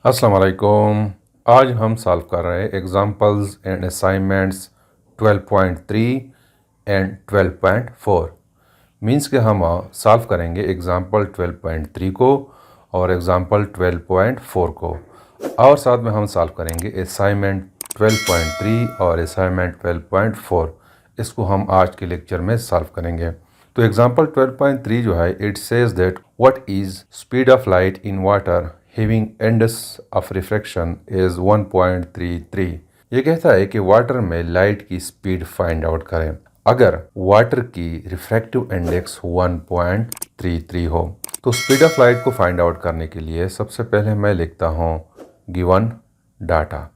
अस्सलाम वालेकुम। आज हम सॉल्व कर रहे हैं examples and assignments 12.3 and 12.4। Means के हम सॉल्व करेंगे एग्जांपल 12.3 को और एग्जांपल 12.4 को, और साथ में हम सॉल्व करेंगे असाइनमेंट 12.3 और असाइनमेंट 12.4। इसको हम आज के लेक्चर में सॉल्व करेंगे। तो एग्जांपल 12.3 जो है, it says that what is speed of light in water having index of refraction is 1.33। ये कहता है कि वाटर में लाइट की स्पीड फाइंड आउट करें अगर वाटर की रिफ्रैक्टिव इंडेक्स 1.33 हो। तो स्पीड ऑफ लाइट को फाइंड आउट करने के लिए सबसे पहले मैं लिखता हूँ गिवन डाटा।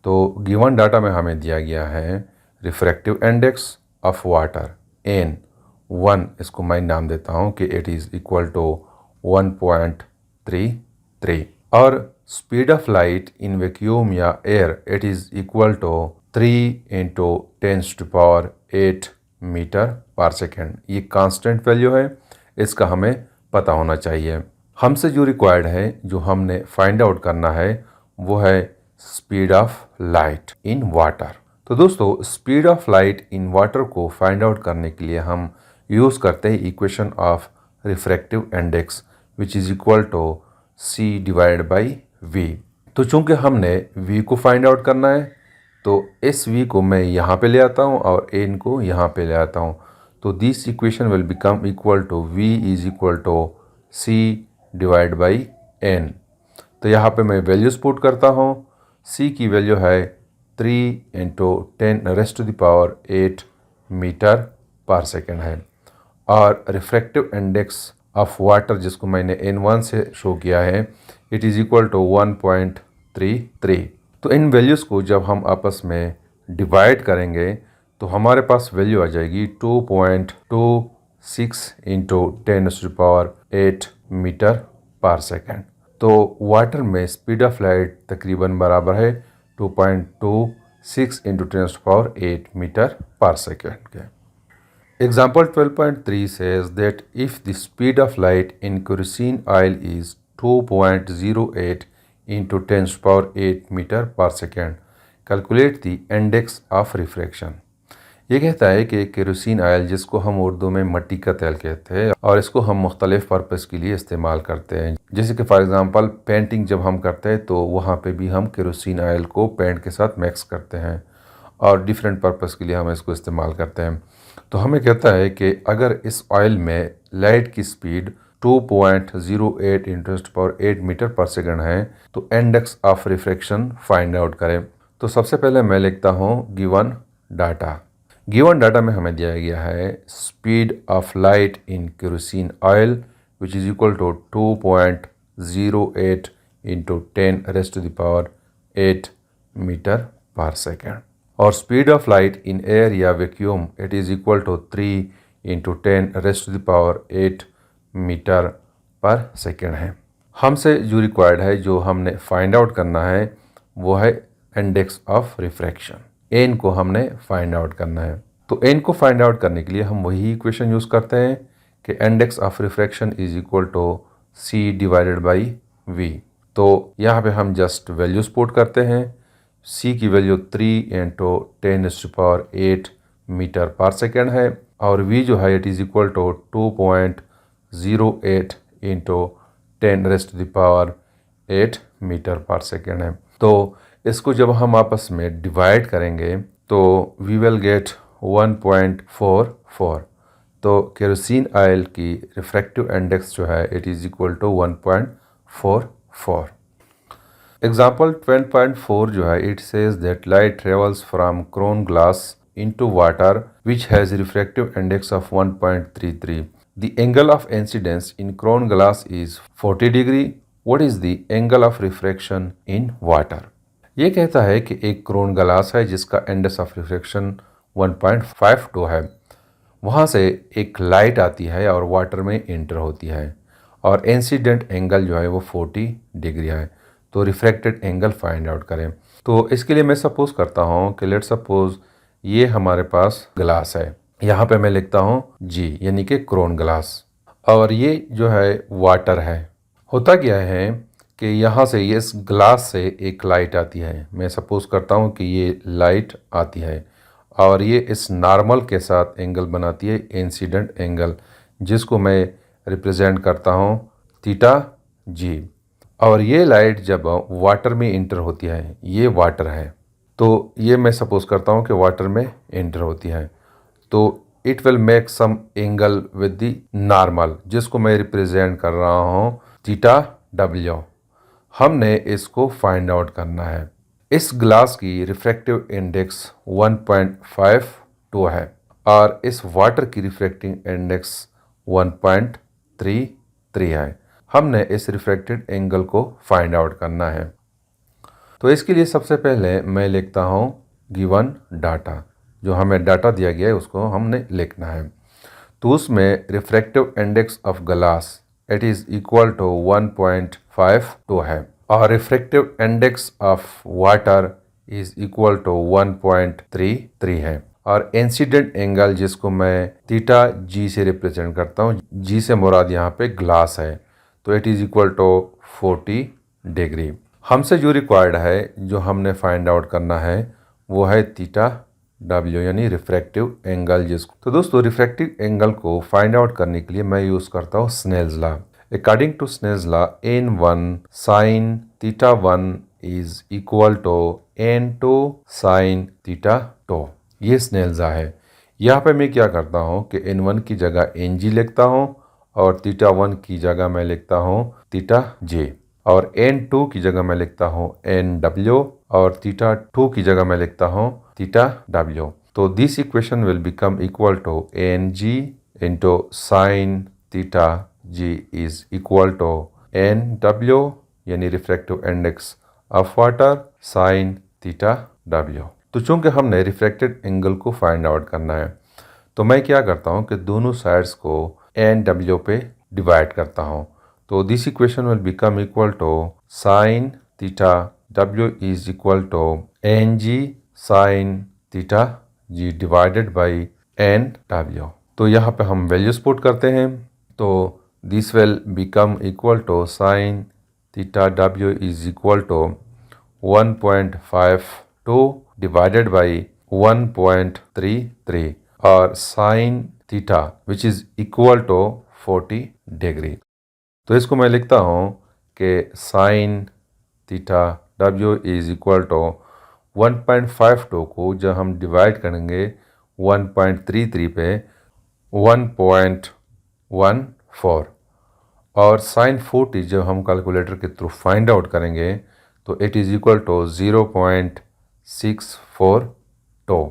तो गिवन डाटा में हमें दिया गया है refractive index of water n 1, इसको मैं नाम देता हूँ कि इट इज़ इक्वल टू 1.33, और speed of light in vacuum या air it is equal to 3 into 10⁸ metre per second. ये कांस्टेंट वैल्यू है, इसका हमें पता होना चाहिए। हमसे जो रिक्वायर्ड है, जो हमने फाइंड आउट करना है, वो है speed of light in water. तो दोस्तों, speed of light in water को फाइंड आउट करने के लिए हम यूज़ करते हैं equation of refractive index which is equal to c divide by v। तो चूंकि हमने v को फाइंड आउट करना है, तो इस v को मैं यहाँ पे ले आता हूँ और n को यहाँ पे ले आता हूँ। तो this equation will become equal to v is equal to c divide by n। तो यहाँ पे मैं वैल्यूज पुट करता हूँ। c की वैल्यू है 3 इंटू 10⁸ मीटर पर सेकेंड है, और रिफ्रैक्टिव इंडेक्स ऑफ वाटर जिसको मैंने n1 से शो किया है, इट इज़ इक्वल टू 1.33। तो इन वैल्यूज़ को जब हम आपस में डिवाइड करेंगे तो हमारे पास वैल्यू आ जाएगी 2.26 इंटू 10⁸ मीटर पर सेकेंड। तो वाटर में स्पीड ऑफ लाइट तकरीबन बराबर है 2.26 इंटू 10⁸ मीटर पर सेकेंड के। Example 12.3 says that if the speed of light in kerosene oil is 2.08 into 10⁸ meter per second, calculate the index of refraction। ये कहता है कि केरोसिन ऑयल, जिसको हम उर्दू में मट्टी का तेल कहते हैं, और इसको हम मुख्तलिफ पर्पज़ के लिए इस्तेमाल करते हैं। जैसे कि फॉर एग्ज़ाम्पल पेंटिंग जब हम करते हैं तो वहाँ पे भी हम केरोसिन ऑयल को पेंट के साथ मिक्स करते हैं, और डिफरेंट पर्पज़ के लिए हम इसको इस्तेमाल करते हैं। तो हमें कहता है कि अगर इस ऑयल में लाइट की स्पीड 2.08 इंटू 10⁸ मीटर पर सेकंड है, तो index of refraction find out करें। तो सबसे पहले मैं लिखता हूँ गिवन डाटा। गिवन डाटा में हमें दिया गया है speed of light in kerosene oil which is equal to 2.08 into 10⁸ metre per second, और speed of light in air या vacuum it is equal to 3 into 10⁸ metre per second है। हमसे जो रिक्वायर्ड है, जो हमने फाइंड आउट करना है, वो है इंडेक्स ऑफ रिफ्रैक्शन। एन को हमने फाइंड आउट करना है। तो एन को फाइंड आउट करने के लिए हम वही इक्वेशन यूज़ करते हैं कि index of refraction is equal to C divided by V. तो यहाँ पे हम जस्ट वैल्यूज पुट करते हैं। सी की value 3 into 10⁸ metre per second है, और वी जो है it is equal to 2.08 into 10⁸ metre per second है। तो इसको जब हम आपस में डिवाइड करेंगे तो वी विल गेट 1.44। तो केरोसिन ऑयल की रिफ्रैक्टिव इंडेक्स जो है it is equal to 1.44। Example 12.4 जो है, it says that light travels from crown glass into water which has refractive index of 1.33। The angle of incidence in crown glass is 40 degree. What is the angle of refraction in water. ये कहता है कि एक crown glass है जिसका index of refraction 1.52 है। वहाँ से एक लाइट आती है और वाटर में एंटर होती है, और इंसिडेंट एंगल जो है वो 40 डिग्री है। तो रिफ्रैक्टेड एंगल फाइंड आउट करें। तो इसके लिए मैं सपोज करता हूँ कि लेट सपोज ये हमारे पास ग्लास है। यहाँ पे मैं लिखता हूँ जी, यानी कि क्रोन ग्लास, और ये जो है वाटर है। होता क्या है कि यहाँ से ये इस ग्लास से एक लाइट आती है। मैं सपोज करता हूँ कि ये लाइट आती है और ये इस नॉर्मल के साथ एंगल बनाती है, इंसिडेंट एंगल, जिसको मैं रिप्रेजेंट करता हूँ थीटा जी। और ये लाइट जब वाटर में इंटर होती है, ये वाटर है, तो ये मैं सपोज करता हूँ कि वाटर में इंटर होती है, तो it will make some angle with the normal, जिसको मैं रिप्रेजेंट कर रहा हूँ थीटा डब्ल्यू। हमने इसको फाइंड आउट करना है। इस ग्लास की रिफ्रैक्टिव इंडेक्स 1.52 है और इस वाटर की रिफ्रैक्टिंग इंडेक्स 1.33 है। हमने इस रिफ्रैक्टेड एंगल को फाइंड आउट करना है। तो इसके लिए सबसे पहले मैं लिखता हूँ गिवन डाटा, जो हमें डाटा दिया गया है उसको हमने लिखना है। तो उसमें refractive index of glass it is equal to 1.52 है और refractive index of water is equal to 1.33 है और इंसिडेंट एंगल जिसको मैं थीटा जी से रिप्रेजेंट करता हूँ, जी से मुराद यहाँ पे ग्लास है, तो it is equal to 40 degree. हमसे जो रिक्वायर्ड है, जो हमने फाइंड आउट करना है, वो है थीटा डब्ल्यू यानी रिफ्रैक्टिव एंगल जिसको। तो दोस्तों रिफ्रैक्टिव एंगल को फाइंड आउट करने के लिए मैं यूज़ करता हूँ Snell's law. According to Snell's law n1 sine theta 1 is equal to n2 sine theta 2। ये स्नेल्स लॉ है। यहाँ पे मैं क्या करता हूँ कि n1 की जगह ng लिखता हूँ और थीटा 1 की जगह मैं लिखता हूँ थीटा j और n2 की जगह मैं लिखता हूँ nw और थीटा 2 की जगह मैं लिखता हूँ थीटा w। तो this equation will become equal to ng into sine theta g is equal to nw यानी refractive index of water sine theta w। तो चूंकि हमने रिफ्रैक्टेड एंगल को फाइंड आउट करना है, तो मैं क्या करता हूँ कि दोनों साइड्स को nw पे डिवाइड करता हूँ। तो this equation will become equal to sine theta w is equal to ng sine theta g divided by nw। तो यहाँ पे हम वैल्यूज पुट करते हैं, तो this will become equal to sine theta w is equal to 1.52 divided by 1.33 और sine theta which is equal to 40 degree. तो इसको मैं लिखता हूँ कि sine theta w is equal to 1.52 को जब हम डिवाइड करेंगे 1.33 पे 1.14 और साइन 40 जब हम कैलकुलेटर के थ्रू फाइंड आउट करेंगे तो इट इज़ इक्वल टू 0.642।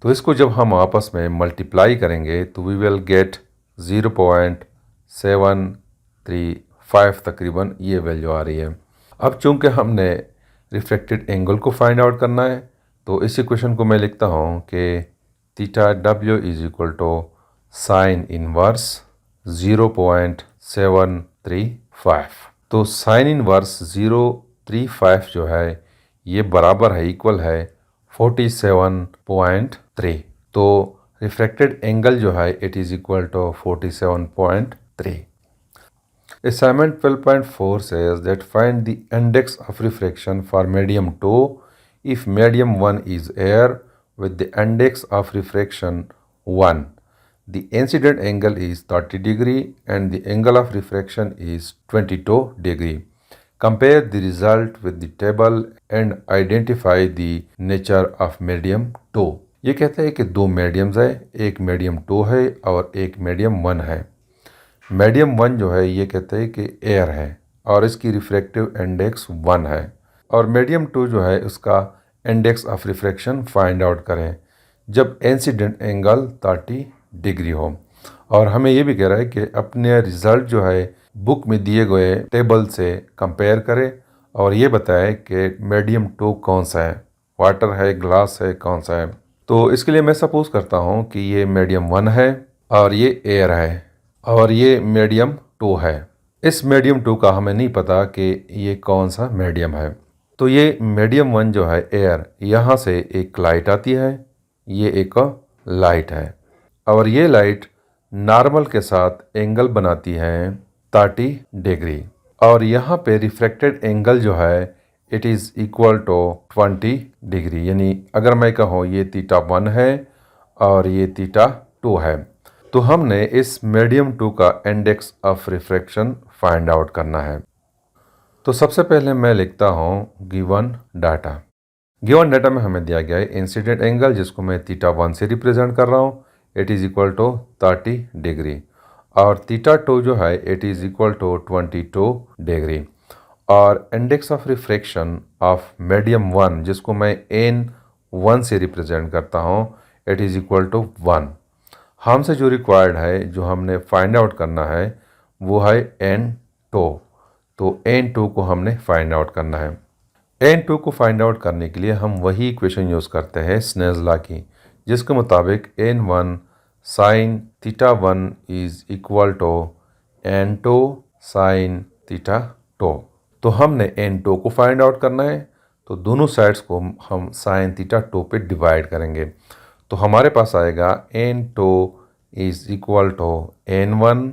तो इसको जब हम आपस में मल्टीप्लाई करेंगे तो वी विल गेट 0.735 तकरीबन ये वैल्यू आ रही है। अब चूंकि हमने रिफ्रैक्टेड एंगल को फाइंड आउट करना है, तो इस इक्वेशन को मैं लिखता हूँ कि theta w is equal to sine inverse 0.735। तो साइन इनवर्स 035 जो है ये बराबर है, इक्वल है 47.3। तो रिफ्रैक्टेड एंगल जो है it is equal to 47.3। Assignment 12.4 says that find the index of refraction for medium 2 if medium 1 is air with the index of refraction 1. The incident angle is 30 degree and the angle of refraction is 22 degree. Compare the result with the table and identify the nature of medium 2. ये कहता है कि दो mediums है, एक medium 2 है और एक मीडियम 1 है। मीडियम 1 जो है ये कहते हैं कि एयर है और इसकी रिफ्रैक्टिव इंडेक्स 1 है और मीडियम 2 जो है उसका index of refraction find out करें जब इंसिडेंट एंगल 30 डिग्री हो। और हमें ये भी कह रहा है कि अपने रिज़ल्ट जो है बुक में दिए गए टेबल से कंपेयर करें और ये बताएं कि मीडियम 2 कौन सा है, वाटर है, ग्लास है, कौन सा है। तो इसके लिए मैं सपोज करता हूँ कि ये मीडियम 1 है और ये एयर है और ये मीडियम 2 है। इस मीडियम 2 का हमें नहीं पता कि ये कौन सा मीडियम है। तो ये मीडियम 1 जो है एयर, यहाँ से एक लाइट आती है, ये एक लाइट है और ये लाइट नॉर्मल के साथ एंगल बनाती है 30 डिग्री। और यहाँ पे रिफ्रैक्टेड एंगल जो है it is equal to 20 degree, यानी अगर मैं कहूँ ये थीटा 1 है और ये थीटा 2 है, तो हमने इस मीडियम 2 का index of refraction find out करना है। तो सबसे पहले मैं लिखता हूँ गिवन डाटा। गिवन डाटा में हमें दिया गया है इंसिडेंट एंगल जिसको मैं थीटा 1 से रिप्रेजेंट कर रहा हूँ, it is equal to 30 degree, और थीटा 2 जो है it is equal to 22 degree, और index of refraction of medium 1 जिसको मैं n1 से रिप्रेजेंट करता हूँ, इट इज़ इक्वल टू 1। हमसे जो रिक्वायर्ड है, जो हमने फाइंड आउट करना है, वो है n2। तो n2 को हमने फाइंड आउट करना है। n2 को फाइंड आउट करने के लिए हम वही इक्वेशन यूज़ करते हैं स्नेल्स लॉ की, जिसके मुताबिक n1 sine theta 1 is equal to n2 sine theta 2। तो हमने n2 को फाइंड आउट करना है, तो दोनों साइड्स को हम साइन थीटा 2 पे डिवाइड करेंगे। तो हमारे पास आएगा n2 is equal to n1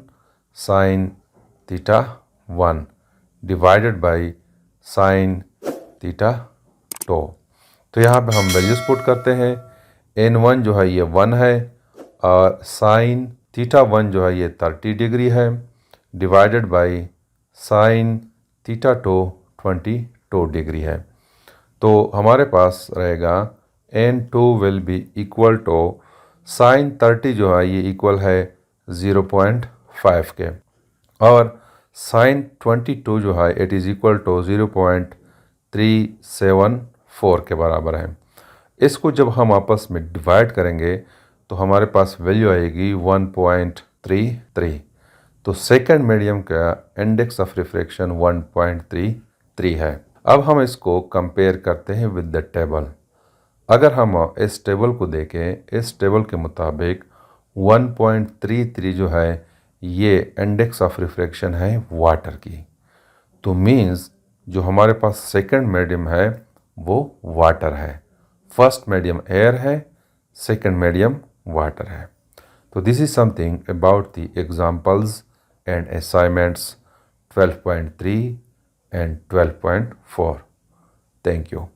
sine theta 1 divided by sine theta 2। तो यहाँ पे हम वैल्यूज पुट करते हैं। n1 जो है ये 1 है, और साइन थीटा 1 जो है ये 30 डिग्री है, divided by sine theta 2 22 degree है। तो हमारे पास रहेगा n2 will be equal to sine 30 जो है ये इक्वल है 0.5 के, और साइन 22 जो है इट इज़ इक्वल टू 0.374 के बराबर है। इसको जब हम आपस में डिवाइड करेंगे तो हमारे पास वैल्यू आएगी 1.33। तो सेकंड मीडियम का इंडेक्स ऑफ रिफ्रैक्शन 1.33 है। अब हम इसको कंपेयर करते हैं विद द टेबल। अगर हम इस टेबल को देखें, इस टेबल के मुताबिक 1.33 जो है ये इंडेक्स ऑफ रिफ्रैक्शन है वाटर की। तो मीन्स जो हमारे पास सेकंड मीडियम है वो वाटर है, फर्स्ट मीडियम एयर है, सेकंड मीडियम वाटर है। तो this is something about the examples and assignments 12.3 and 12.4. Thank you.